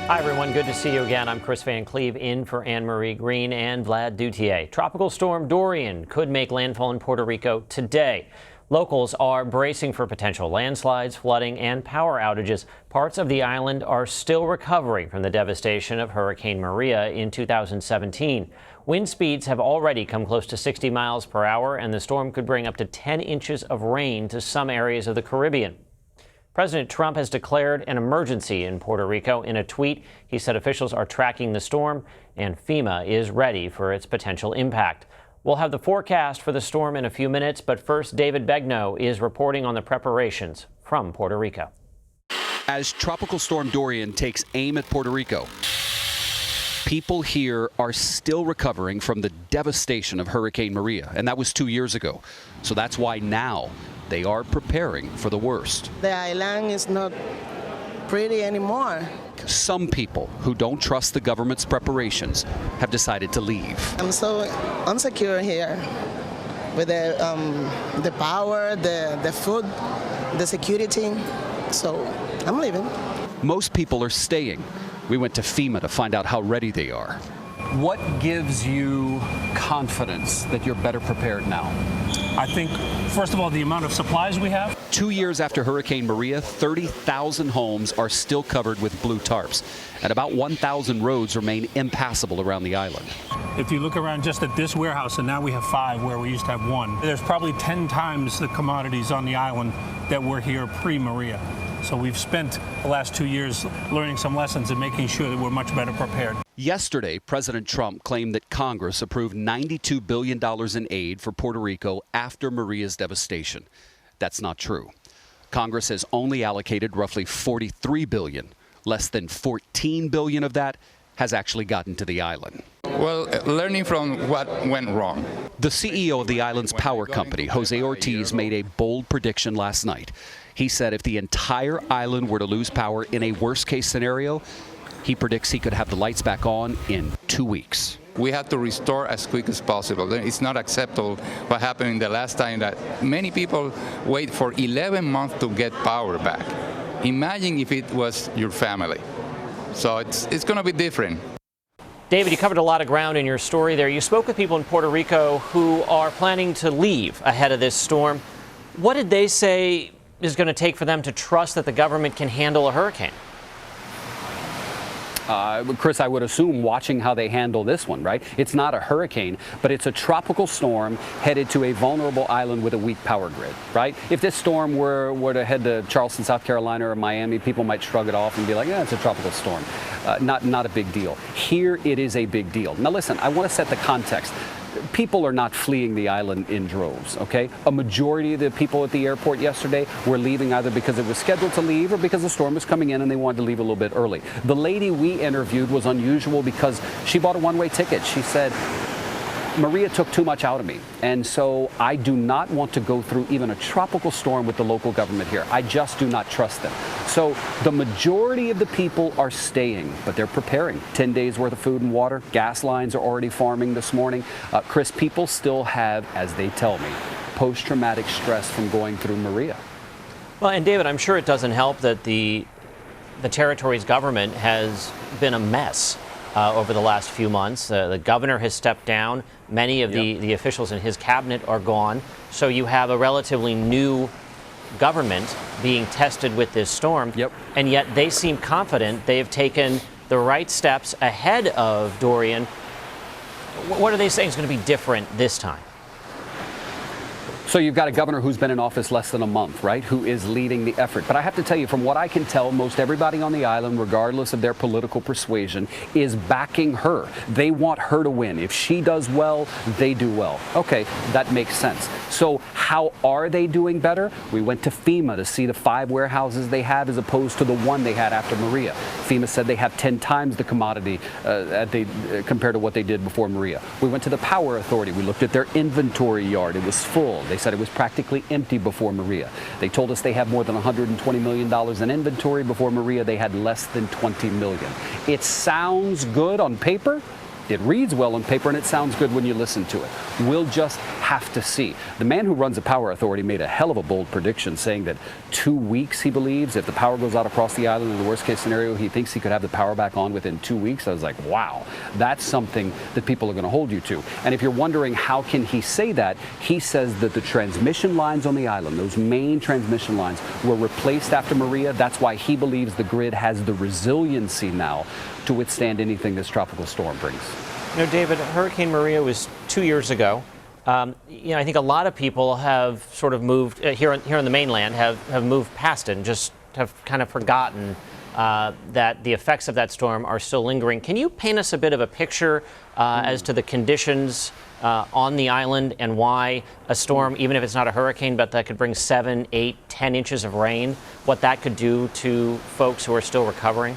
Hi, everyone. Good to see you again. I'm Chris Van Cleve in for Anne-Marie Green and Vlad Dutier. Tropical Storm Dorian could make landfall in Puerto Rico today. Locals are bracing for potential landslides, flooding, and power outages. Parts of the island are still recovering from the devastation of Hurricane Maria in 2017. Wind speeds have already come close to 60 miles per hour, and the storm could bring up to 10 inches of rain to some areas of the Caribbean. President Trump has declared an emergency in Puerto Rico. In a tweet, he said officials are tracking the storm and FEMA is ready for its potential impact. We'll have the forecast for the storm in a few minutes, but first, David Begnaud is reporting on the preparations from Puerto Rico. As Tropical Storm Dorian takes aim at Puerto Rico, people here are still recovering from the devastation of Hurricane Maria, and that was 2 years ago. So that's why now they are preparing for the worst. The island is not pretty anymore. Some people who don't trust the government's preparations have decided to leave. I'm so insecure here with the power, the food, the security. So I'm leaving. Most people are staying. We went to FEMA to find out how ready they are. What gives you confidence that you're better prepared now? I think, first of all, the amount of supplies we have. 2 years after Hurricane Maria, 30,000 homes are still covered with blue tarps, and about 1,000 roads remain impassable around the island. If you look around just at this warehouse, and now we have 5 where we used to have 1, there's probably 10 times the commodities on the island that were here pre-Maria. So we've spent the last 2 years learning some lessons and making sure that we're much better prepared. Yesterday, President Trump claimed that Congress approved $92 billion in aid for Puerto Rico after Maria's devastation. That's not true. Congress has only allocated roughly $43 billion. Less than $14 billion of that has actually gotten to the island. Well, learning from what went wrong. The CEO of the island's power company, Jose Ortiz, made a bold prediction last night. He said if the entire island were to lose power in a worst-case scenario, he predicts he could have the lights back on in 2 weeks. We have to restore as quick as possible. It's not acceptable what happened the last time that many people wait for 11 months to get power back. Imagine if it was your family. So it's going to be different. David, you covered a lot of ground in your story there. You spoke with people in Puerto Rico who are planning to leave ahead of this storm. What did they say is going to take for them to trust that the government can handle a hurricane? Chris, I would assume watching how they handle this one, right? It's not a hurricane, but it's a tropical storm headed to a vulnerable island with a weak power grid, right? If this storm were to head to Charleston, South Carolina or Miami, people might shrug it off and be like, yeah, it's a tropical storm. Not a big deal. Here it is a big deal. Now listen, I want to set the context. People are not fleeing the island in droves, okay? A majority of the people at the airport yesterday were leaving either because it was scheduled to leave or because the storm was coming in and they wanted to leave a little bit early. The lady we interviewed was unusual because she bought a one-way ticket. She said, Maria took too much out of me, and so I do not want to go through even a tropical storm with the local government here. I just do not trust them. So the majority of the people are staying, but they're preparing. 10 days worth of food and water. Gas lines are already farming this morning. Chris, people still have, as they tell me, post-traumatic stress from going through Maria. Well, and David, I'm sure it doesn't help that the territory's government has been a mess over the last few months. The governor has stepped down. Many of the officials in his cabinet are gone. So you have a relatively new government being tested with this storm. And yet they seem confident they have taken the right steps ahead of Dorian. What are they saying is going to be different this time? So you've got a governor who's been in office less than a month, right, who is leading the effort. But I have to tell you, from what I can tell, most everybody on the island, regardless of their political persuasion, is backing her. They want her to win. If she does well, they do well. Okay, that makes sense. So how are they doing better? We went to FEMA to see the 5 warehouses they have as opposed to the 1 they had after Maria. FEMA said they have 10 times the commodity compared to what they did before Maria. We went to the Power Authority. We looked at their inventory yard. It was full. They said it was practically empty before Maria. They told us they have more than $120 million in inventory. Before Maria, they had less than $20 million. It sounds good on paper, It reads well on paper and it sounds good when you listen to it. We'll just have to see. The man who runs the Power Authority made a hell of a bold prediction, saying that 2 weeks, he believes, if the power goes out across the island in the worst case scenario, he thinks he could have the power back on within 2 weeks. I was like, wow, that's something that people are going to hold you to. And if you're wondering how can he say that, he says that the transmission lines on the island, those main transmission lines, were replaced after Maria. That's why he believes the grid has the resiliency now to withstand anything this tropical storm brings. You know, David, Hurricane Maria was 2 years ago. You know, I think a lot of people have sort of moved here on the mainland have moved past it and just have kind of forgotten that the effects of that storm are still lingering. Can you paint us a bit of a picture as to the conditions on the island and why a storm, even if it's not a hurricane, but that could bring 7, 8, 10 inches of rain, what that could do to folks who are still recovering?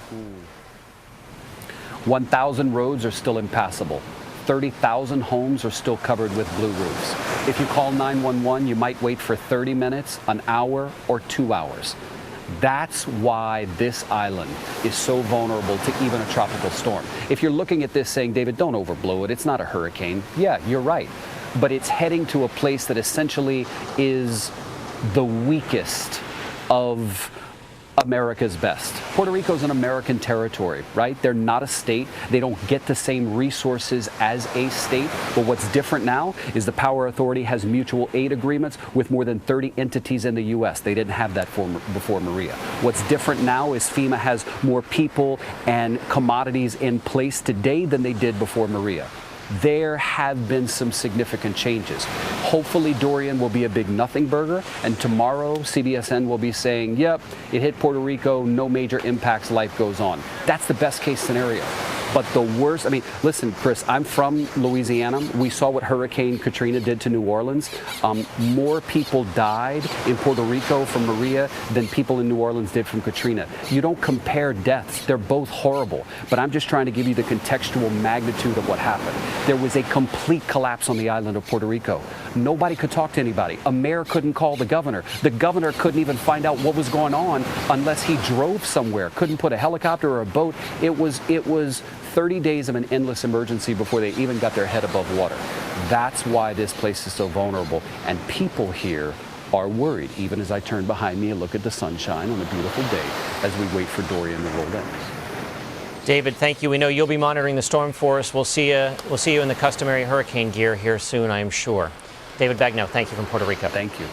1,000 roads are still impassable. 30,000 homes are still covered with blue roofs. If you call 911, you might wait for 30 minutes, an hour, or 2 hours. That's why this island is so vulnerable to even a tropical storm. If you're looking at this saying, David, don't overblow it, it's not a hurricane. Yeah, you're right. But it's heading to a place that essentially is the weakest of America's best. Puerto Rico is an American territory, right? They're not a state. They don't get the same resources as a state. But what's different now is the Power Authority has mutual aid agreements with more than 30 entities in the U.S. They didn't have that before Maria. What's different now is FEMA has more people and commodities in place today than they did before Maria. There have been some significant changes. Hopefully Dorian will be a big nothing burger, and tomorrow CBSN will be saying, yep, it hit Puerto Rico, no major impacts, life goes on. That's the best case scenario. But the worst, I mean, listen, Chris, I'm from Louisiana. We saw what Hurricane Katrina did to New Orleans. More people died in Puerto Rico from Maria than people in New Orleans did from Katrina. You don't compare deaths. They're both horrible. But I'm just trying to give you the contextual magnitude of what happened. There was a complete collapse on the island of Puerto Rico. Nobody could talk to anybody. A mayor couldn't call the governor. The governor couldn't even find out what was going on unless he drove somewhere. Couldn't put a helicopter or a boat. It was 30 days of an endless emergency before they even got their head above water. That's why this place is so vulnerable. And people here are worried, even as I turn behind me and look at the sunshine on a beautiful day as we wait for Dorian to roll in. David, thank you. We know you'll be monitoring the storm for us. We'll see you in the customary hurricane gear here soon, I am sure. David Begnaud, thank you from Puerto Rico. Thank you.